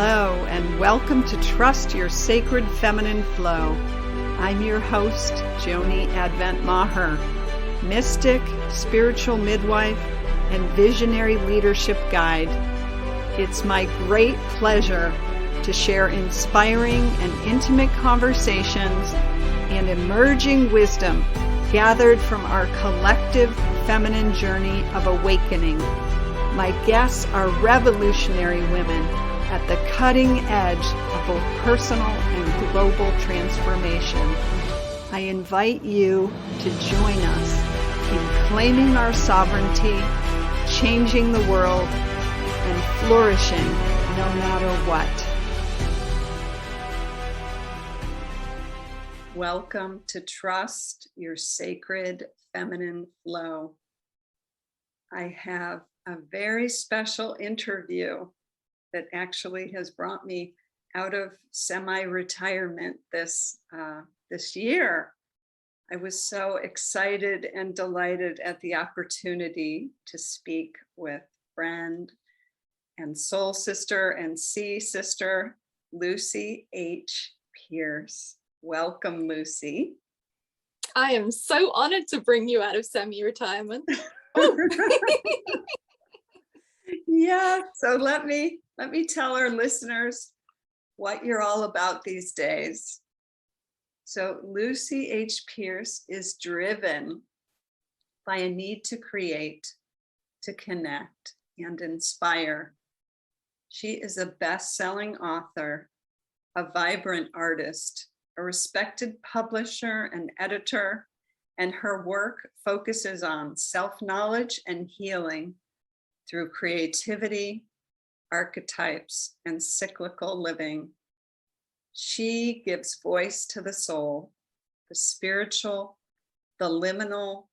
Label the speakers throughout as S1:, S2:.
S1: Hello, and welcome to Trust Your Sacred Feminine Flow. I'm your host, Joni Advent Maher, mystic, spiritual midwife, and visionary leadership guide. It's my great pleasure to share inspiring and intimate conversations and emerging wisdom gathered from our collective feminine journey of awakening. My guests are revolutionary women at the cutting edge of both personal and global transformation. I invite you to join us in claiming our sovereignty, changing the world, and flourishing no matter what. Welcome to Trust Your Sacred Feminine Flow. I have a very special interview that actually has brought me out of semi-retirement this year. I was so excited and delighted at the opportunity to speak with friend and soul sister and sea sister, Lucy H. Pearce. Welcome, Lucy.
S2: I am so honored to bring you out of semi-retirement.
S1: Yeah, so let me tell our listeners what you're all about these days. So Lucy H. Pearce is driven by a need to create, to connect, and inspire. She is a best-selling author, a vibrant artist, a respected publisher and editor, and her work focuses on self-knowledge and healing through creativity, archetypes, and cyclical living. She gives voice to the soul, the spiritual, the liminal,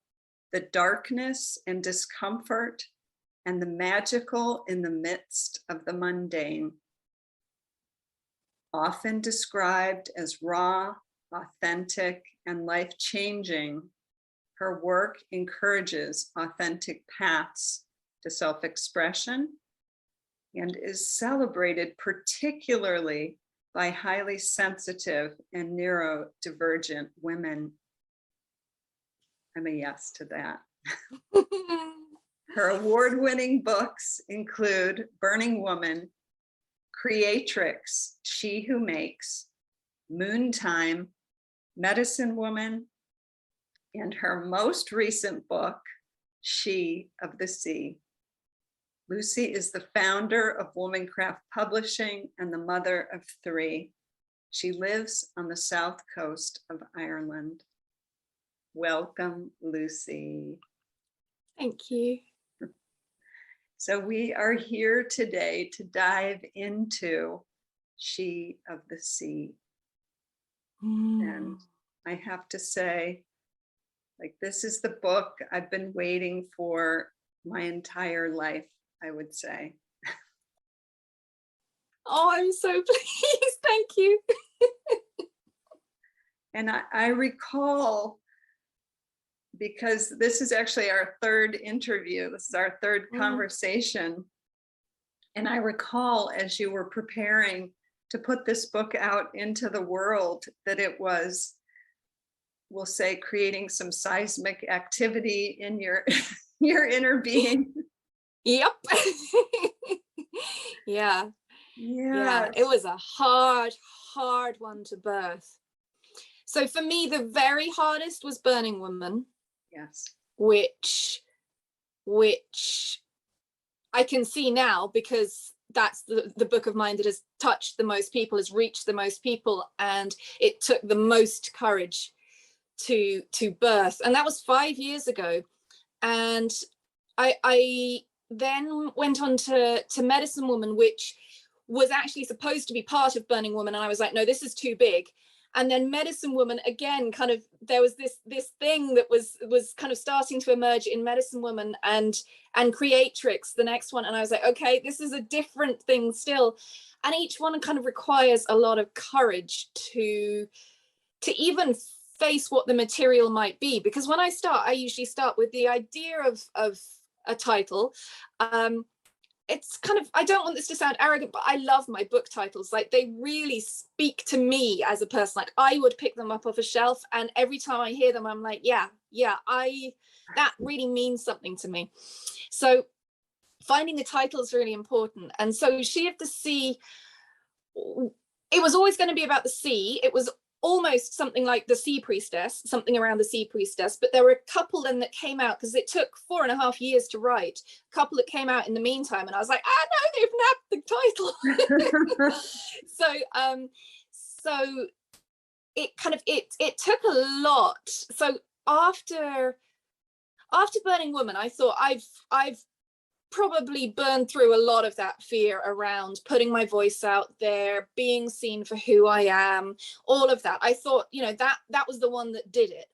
S1: the darkness and discomfort, and the magical in the midst of the mundane. Often described as raw, authentic, and life-changing, her work encourages authentic paths to self-expression and is celebrated particularly by highly sensitive and neurodivergent women. I'm a yes to that. Her award-winning books include Burning Woman, Creatrix, She Who Makes, Moontime, Medicine Woman, and her most recent book, She of the Sea. Lucy is the founder of Womancraft Publishing and the mother of 3. She lives on the south coast of Ireland. Welcome, Lucy.
S2: Thank you.
S1: So we are here today to dive into She of the Sea. And I have to say, this is the book I've been waiting for my entire life, I would say.
S2: Oh, I'm so pleased. Thank you.
S1: And I recall, because this is actually our third interview, this is our third conversation. And I recall as you were preparing to put this book out into the world that it was, we'll say, creating some seismic activity in your inner being.
S2: Yep. Yeah. It was a hard one to birth. So for me, the very hardest was Burning Woman.
S1: Yes.
S2: Which I can see now, because that's the book of mine that has touched the most people, has reached the most people, and it took the most courage to birth. And that was 5 years ago. And I then went on to Medicine Woman, which was actually supposed to be part of Burning Woman. And I was like, no, this is too big. And then Medicine Woman, again, kind of, there was this thing that was kind of starting to emerge in Medicine Woman and Creatrix, the next one. And I was like, okay, this is a different thing still. And each one kind of requires a lot of courage to even face what the material might be. Because when I usually start with the idea of a title. It's kind of, I don't want this to sound arrogant, but I love my book titles. Like, they really speak to me as a person. Like, I would pick them up off a shelf, and every time I hear them, I'm like, yeah, that really means something to me. So finding the title is really important. And so She of the Sea, it was always going to be about the sea. It was almost something like the Sea Priestess, something around the Sea Priestess, but there were a couple then that came out, because it took 4.5 years to write, a couple that came out in the meantime, and I was like, no, they've nabbed the title. So it kind of, it took a lot. So after Burning Woman, I thought I've probably burned through a lot of that fear around putting my voice out there, being seen for who I am, all of that. I thought, that was the one that did it.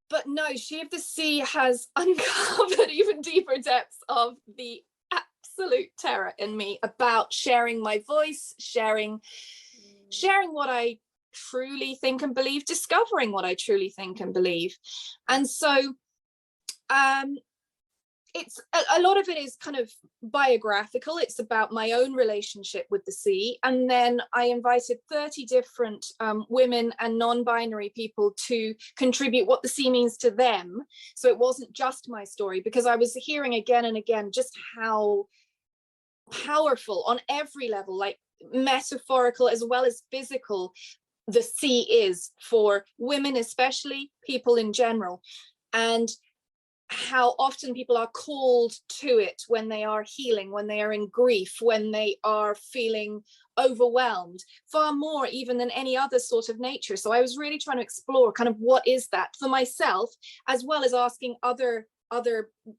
S2: But no, She of the Sea has uncovered even deeper depths of the absolute terror in me about sharing my voice, sharing what I truly think and believe, discovering what I truly think and believe. And so it's a lot of it is kind of biographical. It's about my own relationship with the sea. And then I invited 30 different women and non-binary people to contribute what the sea means to them. So it wasn't just my story, because I was hearing again and again just how powerful on every level, like metaphorical as well as physical, the sea is for women, especially people in general. And how often people are called to it when they are healing, when they are in grief, when they are feeling overwhelmed, far more even than any other sort of nature. So I was really trying to explore kind of what is that for myself, as well as asking other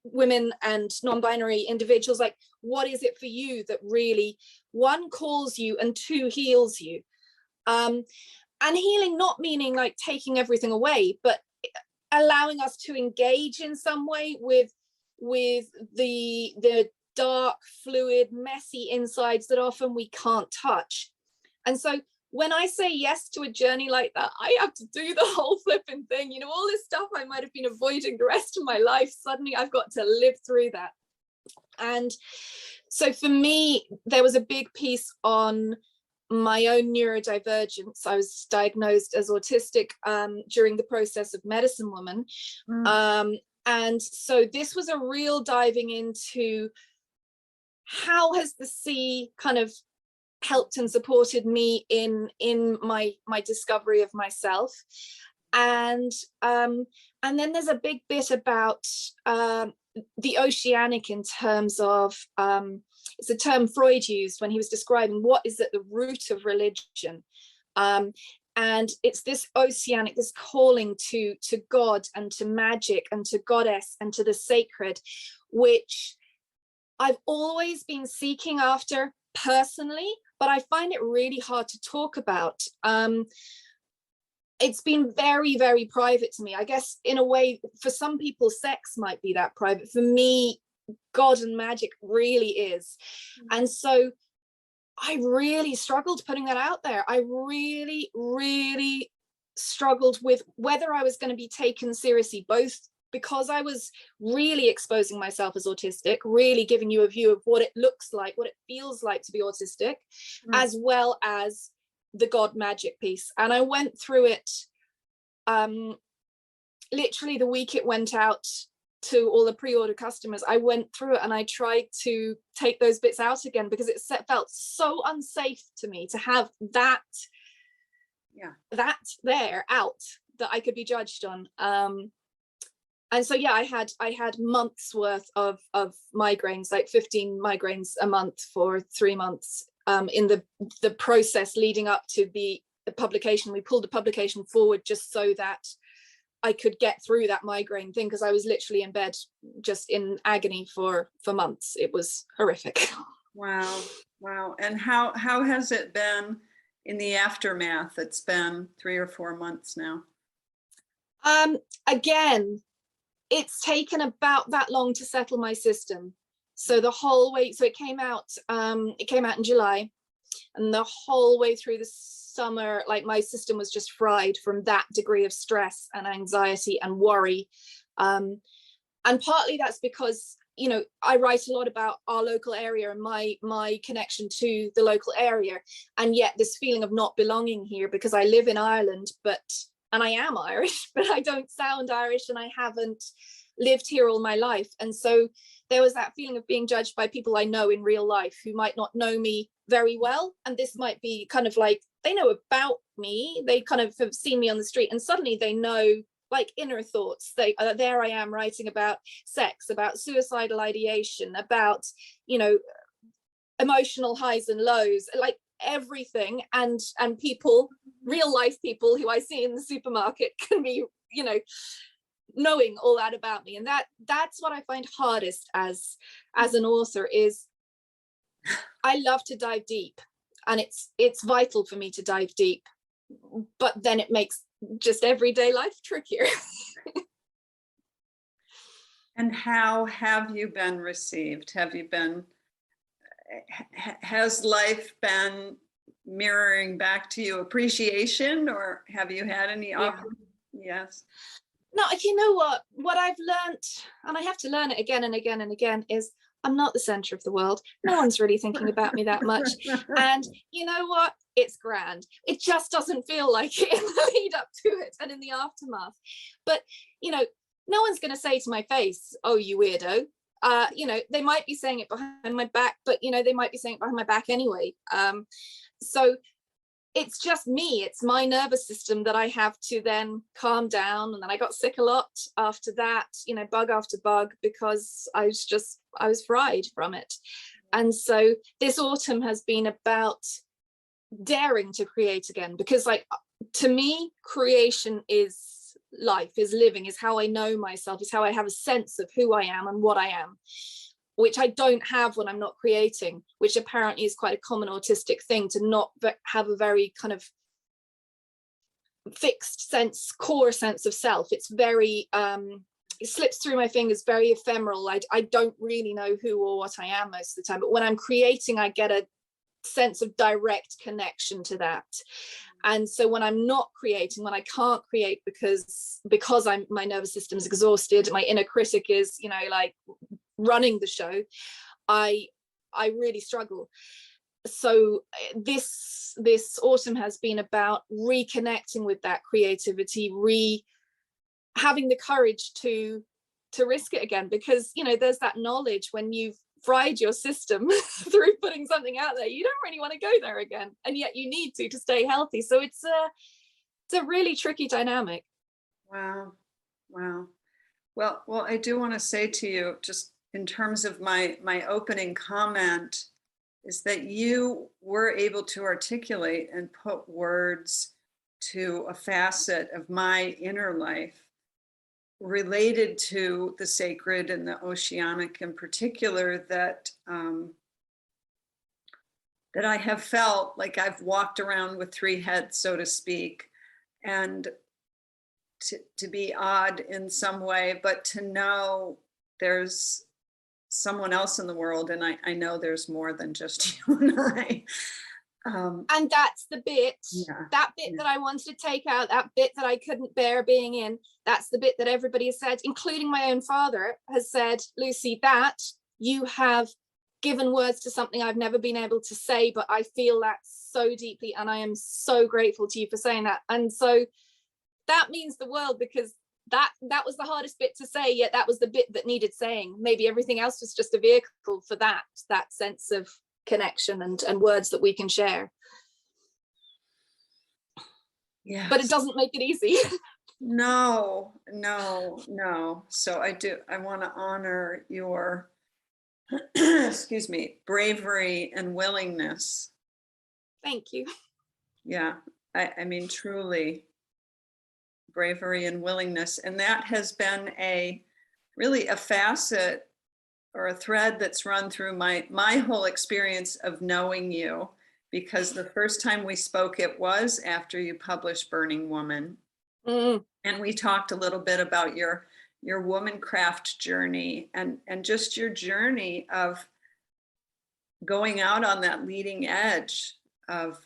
S2: women and non-binary individuals, like, what is it for you that really, one, calls you, and two, heals you? And healing not meaning like taking everything away, but allowing us to engage in some way with the dark, fluid, messy insides that often we can't touch. And so when I say yes to a journey like that, I have to do the whole flipping thing. All this stuff I might have been avoiding the rest of my life, suddenly I've got to live through that. And so for me, there was a big piece on my own neurodivergence. I was diagnosed as autistic during the process of Medicine Woman. And so this was a real diving into how has the sea kind of helped and supported me in my discovery of myself. And then there's a big bit about the oceanic, in terms of it's a term Freud used when he was describing what is at the root of religion. And it's this oceanic, this calling to God and to magic and to goddess and to the sacred, which I've always been seeking after personally, but I find it really hard to talk about. It's been very, very private to me. I guess in a way, for some people, sex might be that private. For me, God and magic really is. And so I really struggled putting that out there. I really, really struggled with whether I was going to be taken seriously, both because I was really exposing myself as autistic, really giving you a view of what it looks like, what it feels like to be autistic, as well as the God magic piece. And I went through it literally the week it went out to all the pre-order customers. I went through it and I tried to take those bits out again, because it felt so unsafe to me to have that there out that I could be judged on. And so I had months worth of migraines, like 15 migraines a month for 3 months. In the process leading up to the publication, we pulled the publication forward just so that I could get through that migraine thing, because I was literally in bed just in agony for months. It was horrific.
S1: Wow. And how has it been in the aftermath? It's been 3 or 4 months now.
S2: Again, it's taken about that long to settle my system. So the whole way, so it came out in July, and the whole way through the summer, like, my system was just fried from that degree of stress and anxiety and worry. And partly that's because you know, I write a lot about our local area and my connection to the local area, and yet this feeling of not belonging here because I live in Ireland, and I am Irish, but I don't sound Irish and I haven't lived here all my life. And so there was that feeling of being judged by people I know in real life who might not know me very well. And this might be kind of like, they know about me, they kind of have seen me on the street, and suddenly they know like inner thoughts. There I am writing about sex, about suicidal ideation, about, you know, emotional highs and lows, like everything. And people, real life people who I see in the supermarket can be, you know, knowing all that about me. And that's what I find hardest as an author is I love to dive deep, and it's vital for me to dive deep, but then it makes just everyday life trickier.
S1: And how have you been received? Has life been mirroring back to you appreciation, or have you had any awkward? Yes.
S2: No, you know what I've learned, and I have to learn it again and again and again, is I'm not the center of the world. No one's really thinking about me that much. And you know what? It's grand. It just doesn't feel like it in the lead up to it and in the aftermath. But, you know, no one's going to say to my face, oh, you weirdo. You know, they might be saying it behind my back, but, you know, they might be saying it behind my back anyway. So it's just me, it's my nervous system that I have to then calm down. And then I got sick a lot after that, you know, bug after bug, because I was fried from it. And so this autumn has been about daring to create again, because like, to me, creation is life, is living, is how I know myself, is how I have a sense of who I am and what I am, which I don't have when I'm not creating, which apparently is quite a common autistic thing, to not have a very kind of fixed sense, core sense of self. It's very, it slips through my fingers, very ephemeral. I don't really know who or what I am most of the time, but when I'm creating, I get a sense of direct connection to that. And so when I'm not creating, when I can't create because my nervous system is exhausted, my inner critic is, you know, like running the show, I really struggle. So this autumn has been about reconnecting with that creativity, having the courage to risk it again, because, you know, there's that knowledge when you've fried your system through putting something out there, you don't really want to go there again, and yet you need to stay healthy. So it's a really tricky dynamic.
S1: Wow. Well, I do want to say to you, just in terms of my opening comment, is that you were able to articulate and put words to a facet of my inner life related to the sacred and the oceanic in particular, that that I have felt like I've walked around with three heads, so to speak, and to be odd in some way, but to know there's someone else in the world, and I know there's more than just you and I.
S2: And that's the bit, that I wanted to take out, that bit that I couldn't bear being in. That's the bit that everybody has said, including my own father, has said, Lucy, that you have given words to something I've never been able to say, but I feel that so deeply, and I am so grateful to you for saying that. And so that means the world, because that was the hardest bit to say, yet that was the bit that needed saying. Maybe everything else was just a vehicle for that sense of connection and words that we can share. Yeah, but it doesn't make it easy.
S1: No. So I want to honor your excuse me, bravery and willingness.
S2: Thank you.
S1: Yeah, I mean, truly bravery and willingness. And that has been really a facet or a thread that's run through my whole experience of knowing you, because the first time we spoke, it was after you published Burning Woman. Mm. And we talked a little bit about your Womancraft journey and just your journey of going out on that leading edge of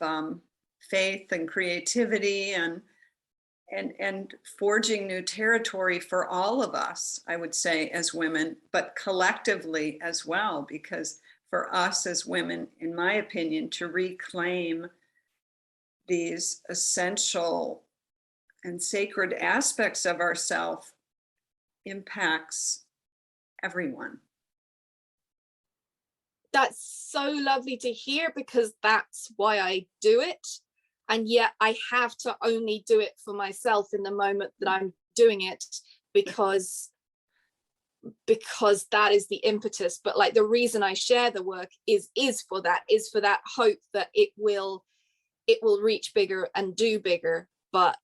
S1: faith and creativity and forging new territory for all of us, I would say, as women, but collectively as well, because for us as women, in my opinion, to reclaim these essential and sacred aspects of ourself impacts everyone.
S2: That's so lovely to hear, because that's why I do it. And yet I have to only do it for myself in the moment that I'm doing it, because that is the impetus. But like, the reason I share the work is for that hope that it will reach bigger and do bigger. But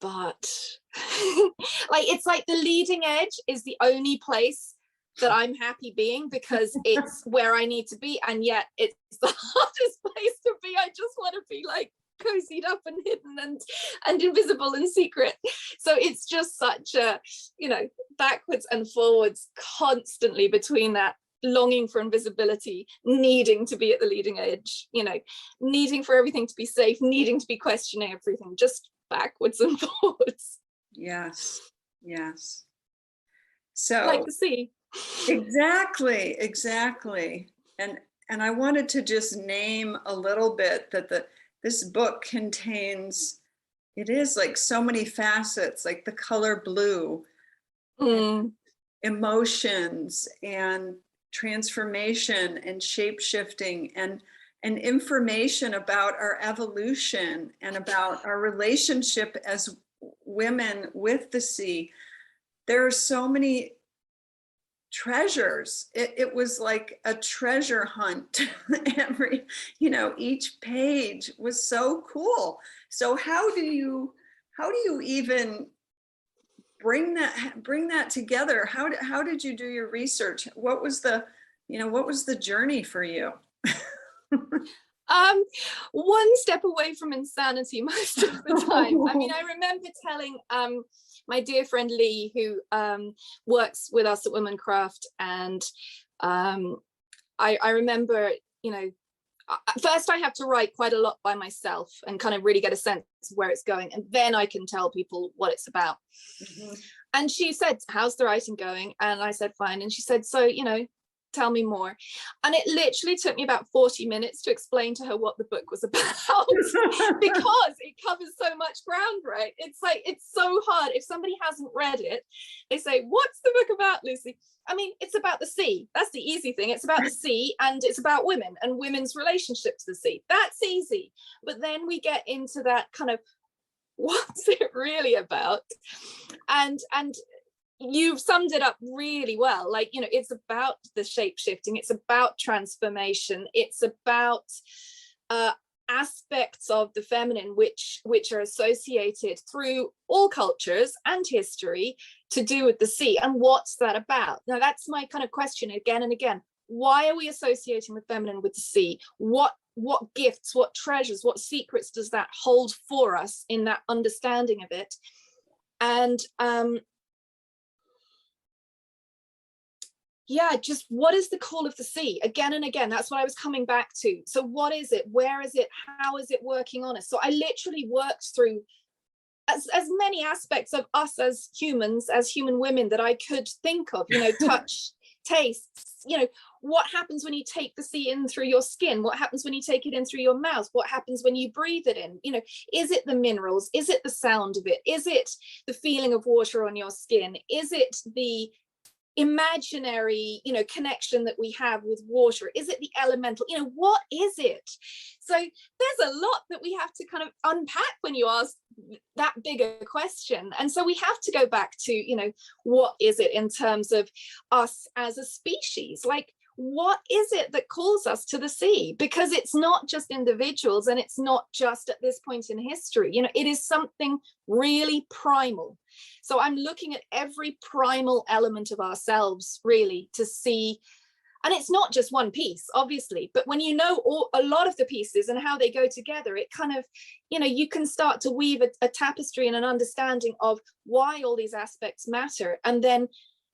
S2: like, it's like the leading edge is the only place that I'm happy being, because it's where I need to be, and yet it's the hardest place to be. I just want to be like cozied up and hidden and invisible and secret. So it's just such a, you know, backwards and forwards constantly between that longing for invisibility, needing to be at the leading edge, you know, needing for everything to be safe, needing to be questioning everything, just backwards and forwards.
S1: Yes, yes. So
S2: like the sea.
S1: Exactly. And I wanted to just name a little bit that this book contains, it is like so many facets, like the color blue, emotions and transformation and shape-shifting and information about our evolution and about our relationship as women with the sea. There are so many treasures. It was like a treasure hunt. Every, you know, each page was so cool. So how do you even bring that together? How did you do your research? What was the journey for you?
S2: One step away from insanity most of the time. I mean, I remember telling my dear friend Lee, who works with us at Womancraft, and I remember, you know, first I have to write quite a lot by myself and kind of really get a sense of where it's going, and then I can tell people what it's about. Mm-hmm. And she said, "How's the writing going?" And I said, "Fine." And she said, "So, you know, tell me more." And it literally took me about 40 minutes to explain to her what the book was about, because it covers so much ground, right? It's like, it's so hard. If somebody hasn't read it, they say, "What's the book about, Lucy?" I mean, it's about the sea. That's the easy thing. It's about the sea, and it's about women and women's relationship to the sea. That's easy. But then we get into that kind of, what's it really about? And you've summed it up really well. Like, you know, it's about the shape shifting, it's about transformation, it's about aspects of the feminine which are associated through all cultures and history to do with the sea. And what's that about? Now, that's my kind of question again and again. Why are we associating the feminine with the sea? What gifts, what treasures, what secrets does that hold for us in that understanding of it? And yeah, just what is the call of the sea? Again and again, that's what I was coming back to. So what is it? Where is it? How is it working on us? So I literally worked through as many aspects of us as humans, as human women, that I could think of, you know, touch, tastes, you know, what happens when you take the sea in through your skin? What happens when you take it in through your mouth? What happens when you breathe it in? You know, is it the minerals? Is it the sound of it? Is it the feeling of water on your skin? Is it the imaginary, you know, connection that we have with water? Is it the elemental? You know, what is it? So there's a lot that we have to kind of unpack when you ask that bigger question. And so we have to go back to, you know, what is it in terms of us as a species? Like, what is it that calls us to the sea? Because it's not just individuals, and it's not just at this point in history. You know, it is something really primal. So I'm looking at every primal element of ourselves, really, to see. And it's not just one piece, obviously, but when you know a lot of the pieces and how they go together, it kind of, you know, you can start to weave a tapestry and an understanding of why all these aspects matter. And then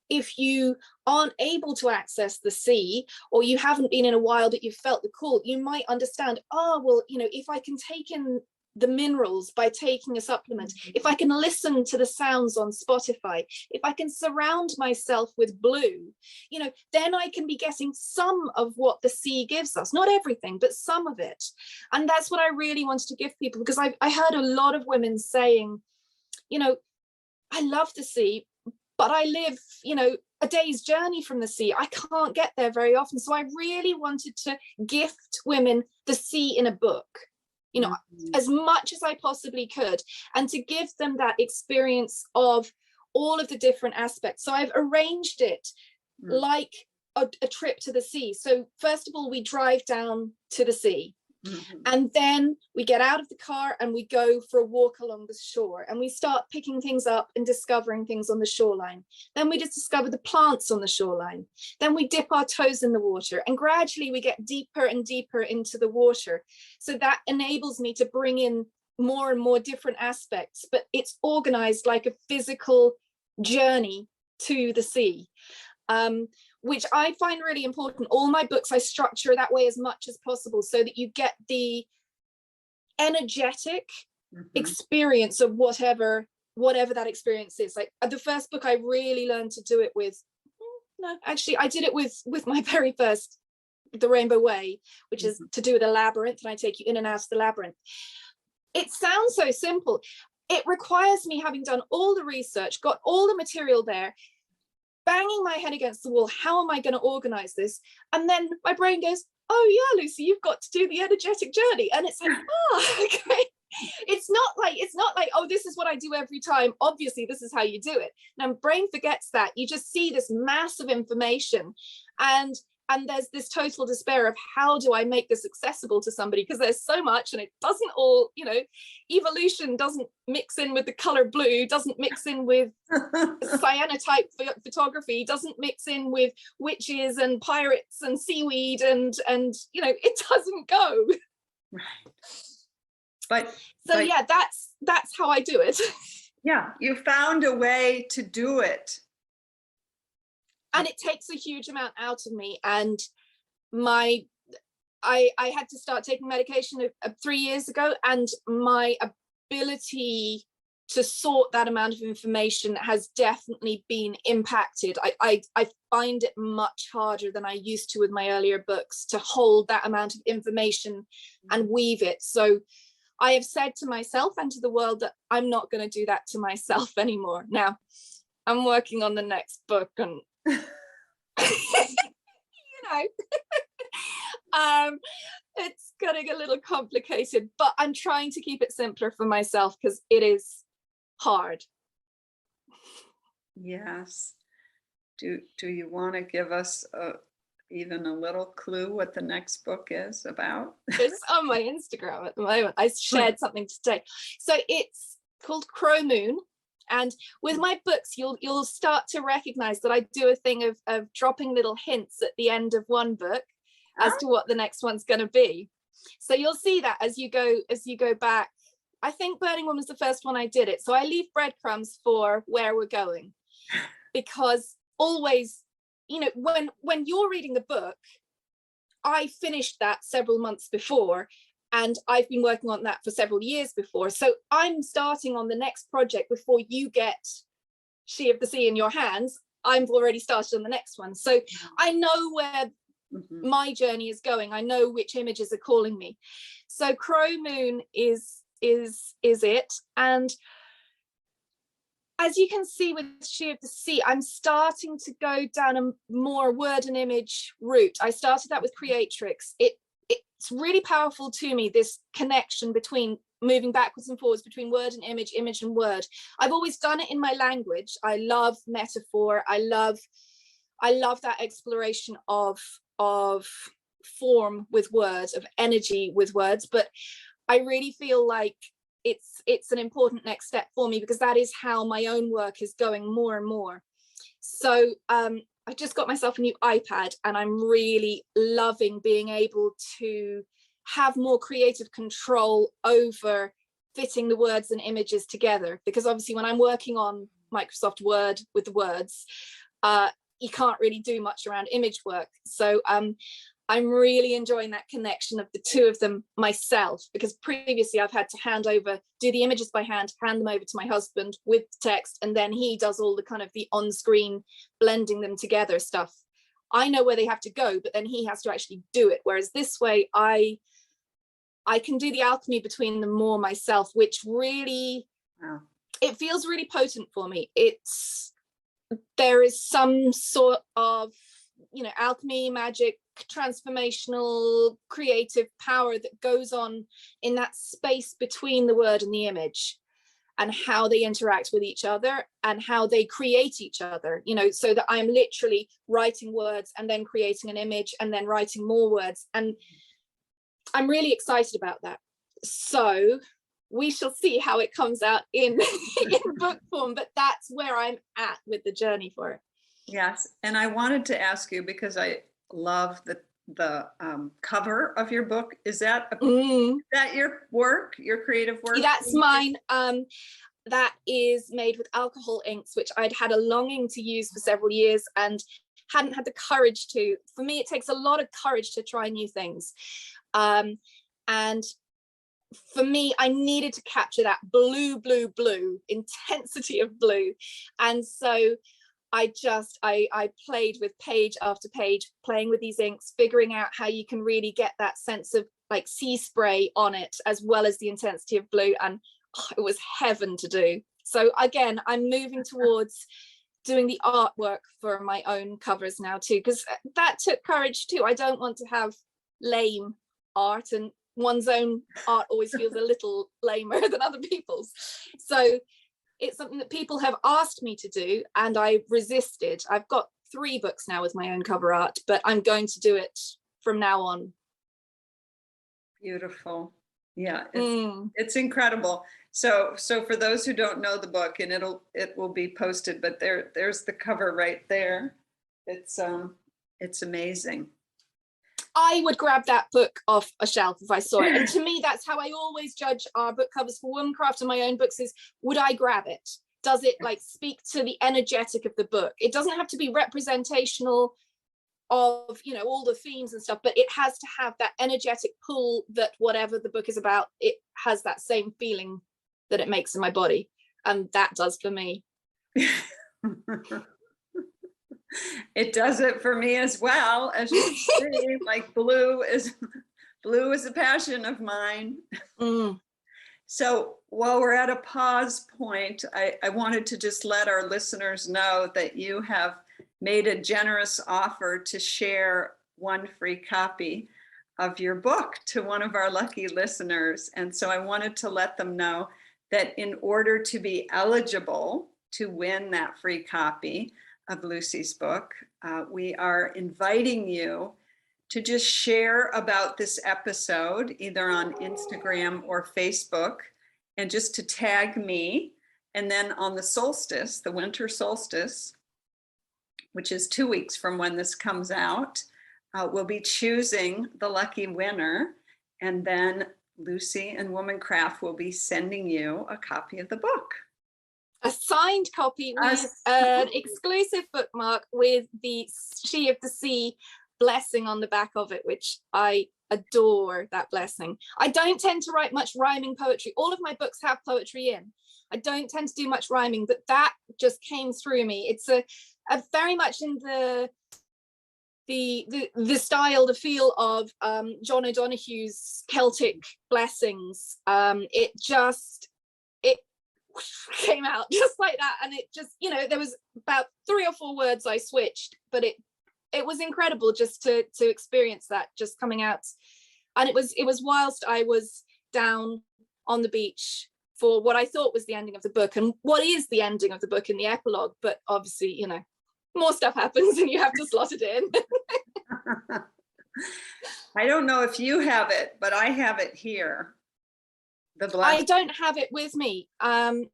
S2: if you aren't able to access the sea, or you haven't been in a while but you've felt the call, you might understand, oh, well, you know, if I can take in the minerals by taking a supplement, if I can listen to the sounds on Spotify, if I can surround myself with blue, you know, then I can be getting some of what the sea gives us, not everything, but some of it. And that's what I really wanted to give people, because I heard a lot of women saying, you know, I love the sea, but I live, you know, a day's journey from the sea. I can't get there very often. So I really wanted to gift women the sea in a book, you know, as much as I possibly could, and to give them that experience of all of the different aspects. So I've arranged it like a trip to the sea. So first of all, we drive down to the sea, and then we get out of the car and we go for a walk along the shore, and we start picking things up and discovering things on the shoreline. Then we just discover the plants on the shoreline. Then we dip our toes in the water, and gradually we get deeper and deeper into the water. So that enables me to bring in more and more different aspects, but it's organized like a physical journey to the sea, which I find really important. All my books I structure that way as much as possible, so that you get the energetic experience of whatever that experience is. Like the first book, I really learned to do it with, no, actually I did it with my very first, The Rainbow Way, which is to do with a labyrinth, and I take you in and out of the labyrinth. It sounds so simple. It requires me having done all the research, got all the material there, banging my head against the wall. How am I going to organize this? And then my brain goes, oh yeah, Lucy, you've got to do the energetic journey. And it's like, oh, okay. It's not like, oh, this is what I do every time. Obviously, this is how you do it. Now, brain forgets that. You just see this massive information, and there's this total despair of how do I make this accessible to somebody, because there's so much, and it doesn't all, you know, evolution doesn't mix in with the color blue, doesn't mix in with cyanotype photography, doesn't mix in with witches and pirates and seaweed, and you know, it doesn't go.
S1: Right. But
S2: yeah, that's how I do it.
S1: Yeah, you found a way to do it.
S2: And it takes a huge amount out of me. And I had to start taking medication 3 years ago, and my ability to sort that amount of information has definitely been impacted. I find it much harder than I used to with my earlier books to hold that amount of information and weave it. So I have said to myself and to the world that I'm not going to do that to myself anymore. Now, I'm working on the next book, and you know, it's getting a little complicated, but I'm trying to keep it simpler for myself because it is hard.
S1: Yes. Do you want to give us even a little clue what the next book is about?
S2: It's on my Instagram at the moment. I shared something today. So it's called Crow Moon. And with my books, you'll start to recognize that I do a thing of dropping little hints at the end of one book as to what the next one's going to be. So you'll see that as you go back. I think Burning Woman's the first one I did it. So I leave breadcrumbs for where we're going, because always, you know, when you're reading the book, I finished that several months before, and I've been working on that for several years before. So I'm starting on the next project before you get She of the Sea in your hands. I've already started on the next one. So I know where my journey is going. I know which images are calling me. So Crow Moon is it. And as you can see with She of the Sea, I'm starting to go down a more word and image route. I started that with Creatrix. It's really powerful to me, this connection between moving backwards and forwards between word and image, image and word. I've always done it in my language. I love metaphor. I love that exploration of form with words, of energy with words. But I really feel like it's an important next step for me, because that is how my own work is going more and more. So I just got myself a new iPad, and I'm really loving being able to have more creative control over fitting the words and images together. Because obviously when I'm working on Microsoft Word with the words, you can't really do much around image work. So I'm really enjoying that connection of the two of them myself, because previously I've had to do the images by hand, hand them over to my husband with text, and then he does all the kind of the on-screen blending them together stuff. I know where they have to go, but then he has to actually do it. Whereas this way, I can do the alchemy between them more myself, which really,
S1: Wow.
S2: It feels really potent for me. There is some sort of, alchemy, magic, transformational, creative power that goes on in that space between the word and the image, and how they interact with each other and how they create each other, so that I'm literally writing words and then creating an image and then writing more words. And I'm really excited about that. So we shall see how it comes out in book form, but that's where I'm at with the journey for it.
S1: Yes, and I wanted to ask you, because I love the cover of your book. Is that your work, your creative work?
S2: That's mine. That is made with alcohol inks, which I'd had a longing to use for several years and hadn't had the courage to. For me, it takes a lot of courage to try new things. And for me, I needed to capture that blue intensity of blue. And so I played with page after page, playing with these inks, figuring out how you can really get that sense of like sea spray on it, as well as the intensity of blue. And it was heaven to do. So again, I'm moving towards doing the artwork for my own covers now too, because that took courage too. I don't want to have lame art, and one's own art always feels a little lamer than other people's. So it's something that people have asked me to do, and I resisted. I've got 3 books now with my own cover art, but I'm going to do it from now on.
S1: Beautiful. Yeah, it's incredible. So for those who don't know the book, and it will be posted, but there's the cover right there. It's amazing.
S2: I would grab that book off a shelf if I saw it. And to me, that's how I always judge our book covers for Womancraft and my own books, is would I grab it? Does it like speak to the energetic of the book? It doesn't have to be representational of, all the themes and stuff, but it has to have that energetic pull that whatever the book is about, it has that same feeling that it makes in my body. And that does for me.
S1: It does it for me as well, as you can see. Like blue is a passion of mine. So while we're at a pause point, I wanted to just let our listeners know that you have made a generous offer to share one free copy of your book to one of our lucky listeners. And so I wanted to let them know that in order to be eligible to win that free copy of Lucy's book, we are inviting you to just share about this episode, either on Instagram or Facebook, and just to tag me. And then on the solstice, the winter solstice, which is 2 weeks from when this comes out, we'll be choosing the lucky winner. And then Lucy and Womancraft will be sending you a copy of the book.
S2: A signed copy with an exclusive bookmark with the She of the Sea blessing on the back of it, which I adore, that blessing. I don't tend to write much rhyming poetry. All of my books have poetry in. I don't tend to do much rhyming, but that just came through me. It's a very much in the style, the feel of John O'Donoghue's Celtic blessings. It came out just like that, and it just, there was about 3 or 4 words I switched, but it was incredible just to experience that just coming out. And it was whilst I was down on the beach for what I thought was the ending of the book, and what is the ending of the book in the epilogue, but obviously more stuff happens and you have to slot it in.
S1: I don't know if you have it, but I have it here.
S2: I don't have it with me. I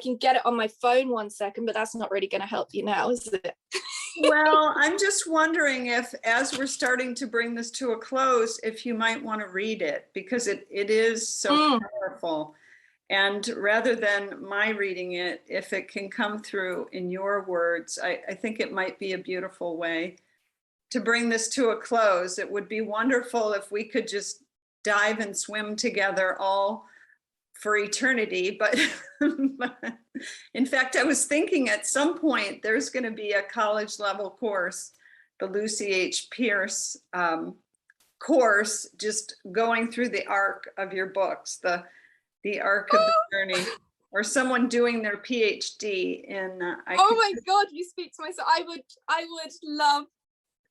S2: can get it on my phone 1 second, but that's not really going to help you now, is it?
S1: Well, I'm just wondering if, as we're starting to bring this to a close, if you might want to read it, because it is so powerful. And rather than my reading it, if it can come through in your words, I think it might be a beautiful way to bring this to a close. It would be wonderful if we could just dive and swim together all for eternity. But in fact, I was thinking at some point there's going to be a college level course, the Lucy H. Pearce course, just going through the arc of your books, the arc of the journey, or someone doing their PhD in.
S2: Oh my God, you speak to myself. I would love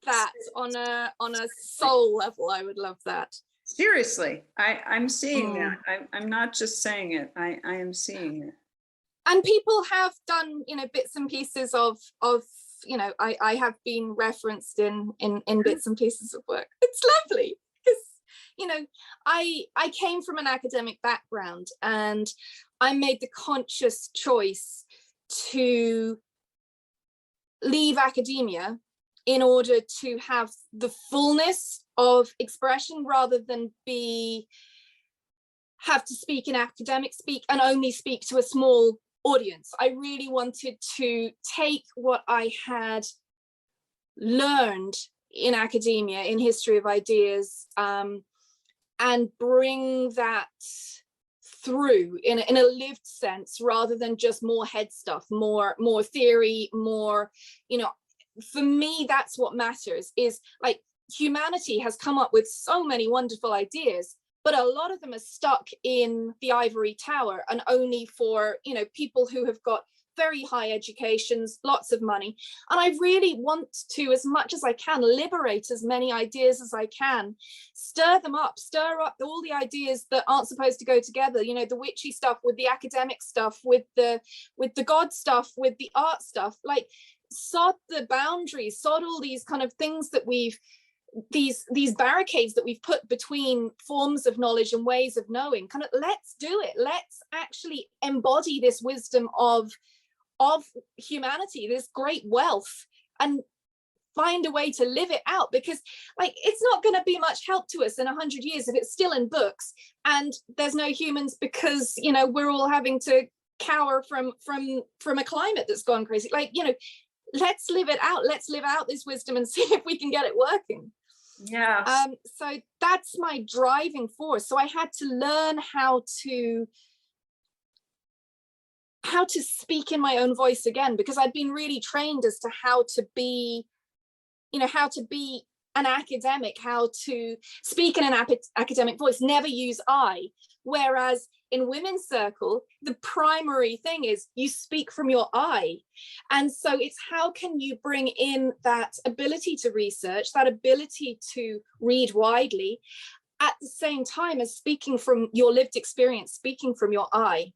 S2: that on a soul level. I would love that.
S1: Seriously, I'm seeing that. I'm not just saying it. I am seeing it.
S2: And people have done, bits and pieces of I have been referenced in bits and pieces of work. It's lovely because I came from an academic background, and I made the conscious choice to leave academia in order to have the fullness of expression, rather than have to speak in academic speak and only speak to a small audience. I really wanted to take what I had learned in academia, in history of ideas, and bring that through in a lived sense, rather than just more head stuff, more theory, more, for me, that's what matters. Is like, humanity has come up with so many wonderful ideas, but a lot of them are stuck in the ivory tower, and only for people who have got very high educations, lots of money. And I really want to, as much as I can, liberate as many ideas as I can, stir up all the ideas that aren't supposed to go together, the witchy stuff with the academic stuff, with the God stuff, with the art stuff, like sod the boundaries, sod all these kind of things that these barricades that we've put between forms of knowledge and ways of knowing. Kind of, let's do it. Let's actually embody this wisdom of humanity, this great wealth, and find a way to live it out, because it's not going to be much help to us in 100 years if it's still in books and there's no humans, because we're all having to cower from a climate that's gone crazy. Let's live it out. Let's live out this wisdom and see if we can get it working.
S1: Yeah.
S2: So that's my driving force. So I had to learn how to speak in my own voice again, because I'd been really trained as to how to be an academic, how to speak in an academic voice, never use I. Whereas in Women's Circle, the primary thing is you speak from your I. And so it's how can you bring in that ability to research, that ability to read widely, at the same time as speaking from your lived experience, speaking from your I.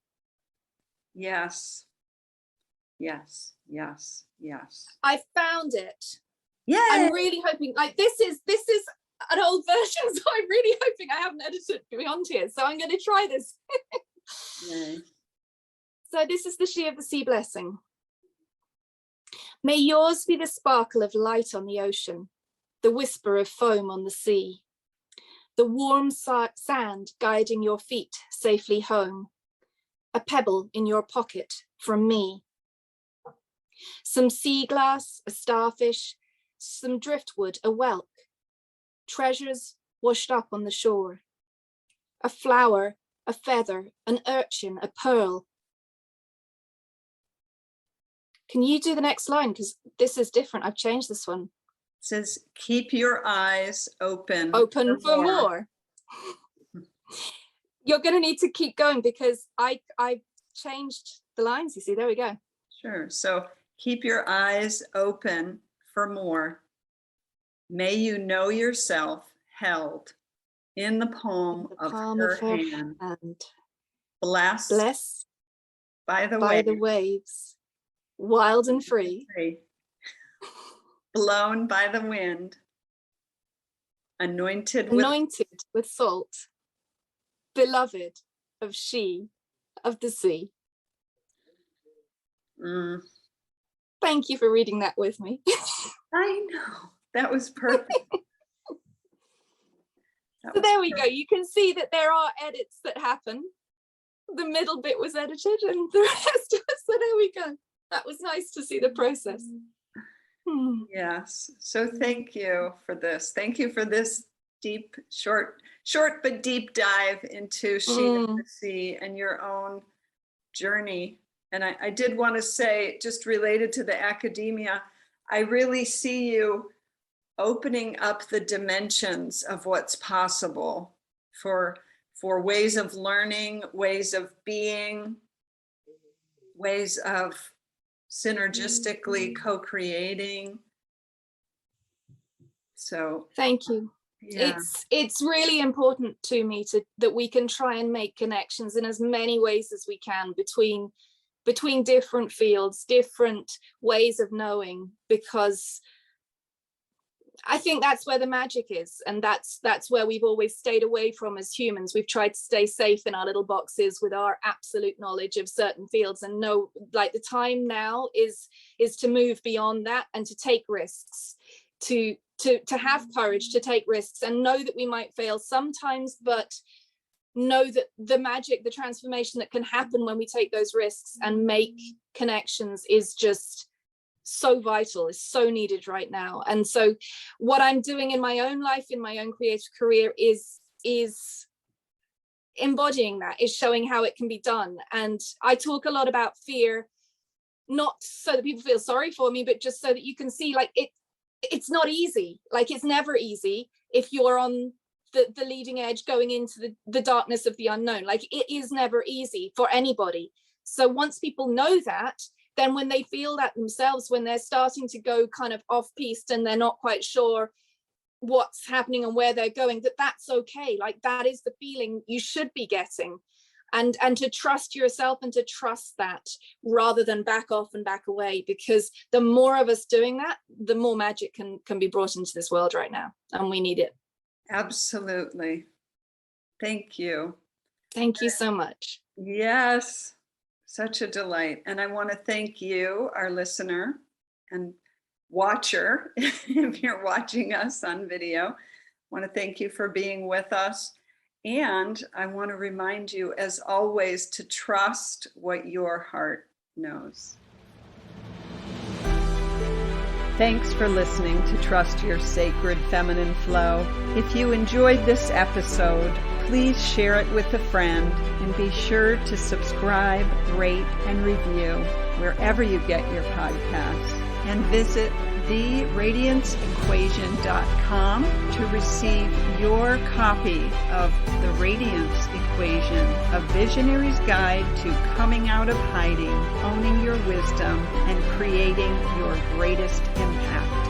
S1: Yes. Yes. Yes. Yes.
S2: I found it.
S1: Yeah.
S2: I'm really hoping, this is an old version, so I'm really hoping I haven't edited beyond here. So I'm going to try this.
S1: Yay.
S2: So this is the She of the Sea blessing. May yours be the sparkle of light on the ocean, the whisper of foam on the sea, the warm sand guiding your feet safely home, a pebble in your pocket from me, some sea glass, a starfish, some driftwood, a whelk, treasures washed up on the shore, a flower, a feather, an urchin, a pearl. Can you do the next line? Because this is different. I've changed this one.
S1: It says, keep your eyes open.
S2: Open for more. You're going to need to keep going, because I changed the lines. You see, there we go.
S1: Sure. So keep your eyes open for more. May you know yourself held in the palm of her hand. Blessed by the waves,
S2: wild and free,
S1: blown by the wind, anointed
S2: with salt, beloved of she of the sea. Thank you for reading that with me.
S1: I know, that was perfect.
S2: So there we go. You can see that there are edits that happen, the middle bit was edited and the rest was, so there we go. That was nice to see the process.
S1: Yes. So thank you for this. Thank you for this deep, short but deep dive into Sheet of the Sea and your own journey. And I did want to say, just related to the academia, I really see you opening up the dimensions of what's possible for ways of learning, ways of being, ways of synergistically co-creating. So
S2: thank you.
S1: Yeah.
S2: It's really important to me that we can try and make connections in as many ways as we can between different fields, different ways of knowing, because I think that's where the magic is, and that's where we've always stayed away from as humans. We've tried to stay safe in our little boxes with our absolute knowledge of certain fields, and know, like, the time now is to move beyond that and to take risks, to have courage to take risks, and know that we might fail sometimes, but know that the magic, the transformation that can happen when we take those risks and make connections is just so vital, is so needed right now. And so what I'm doing in my own life, in my own creative career, is embodying that, is showing how it can be done. And I talk a lot about fear, not so that people feel sorry for me, but just so that you can see, like, it's not easy. Like, it's never easy if you're on the leading edge going into the darkness of the unknown. Like, it is never easy for anybody. So once people know that, then when they feel that themselves, when they're starting to go kind of off piste and they're not quite sure what's happening and where they're going, that's okay. Like, that is the feeling you should be getting. And to trust yourself and to trust that, rather than back off and back away, because the more of us doing that, the more magic can be brought into this world right now, and we need it.
S1: Absolutely. Thank you.
S2: Thank you so much.
S1: Yes, such a delight. And I want to thank you, our listener and watcher, if you're watching us on video. I want to thank you for being with us. And I want to remind you, as always, to trust what your heart knows. Thanks for listening to Trust Your Sacred Feminine Flow. If you enjoyed this episode, please share it with a friend, and be sure to subscribe, rate, and review wherever you get your podcasts. And visit theradianceequation.com to receive your copy of The Radiance Equation, a visionary's guide to coming out of hiding, owning your wisdom, and creating your greatest impact.